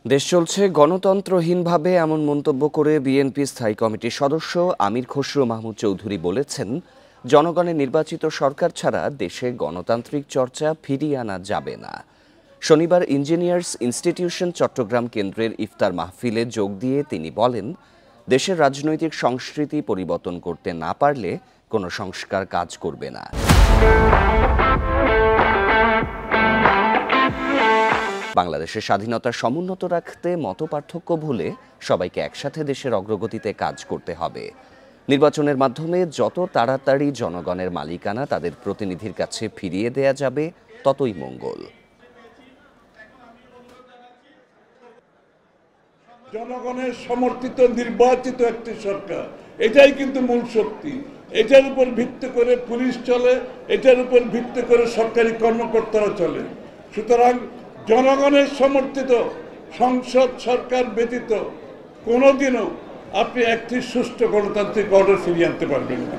দেশ চলছে গণতন্ত্রহীনভাবে এমন মন্তব্য করে বিএনপি স্থায়ী কমিটির সদস্য আমির খসরু মাহমুদ চৌধুরী বলেছেন, জনগণের নির্বাচিত সরকার ছাড়া দেশে গণতান্ত্রিক চর্চা ফিরিয়ে আনা যাবে না। শনিবার ইঞ্জিনিয়ার্স ইনস্টিটিউশন চট্টগ্রাম কেন্দ্রের ইফতার মাহফিলে যোগ দিয়ে তিনি বলেন, দেশের রাজনৈতিক সংস্কৃতি পরিবর্তন করতে না পারলে কোনো সংস্কার কাজ করবে না। বাংলাদেশের স্বাধীনতা সমুন্নত রাখতে মতপার্থক্য ভুলে সবাইকে একসাথে দেশের অগ্রগতিতে কাজ করতে হবে। নির্বাচনের মাধ্যমে যত তাড়াতাড়ি জনগণের মালিকানা তাদের প্রতিনিধির কাছে ফিরিয়ে দেয়া যাবে ততই মঙ্গল। জনগণের সমর্থিত নির্বাচিত একটি সরকার, এটাই কিন্তু মূল শক্তি। এটার উপর ভিত্তি করে পুলিশ চলে, এটার উপর ভিত্তি করে সরকারি কর্মকর্তারা চলে। সুতরাং জনগণের সমর্থিত সংসদ সরকার ব্যতীত কোনোদিনও আপনি একটি সুষ্ঠু গণতান্ত্রিক অর্ডার ফিরিয়ে আনতে পারবেন না।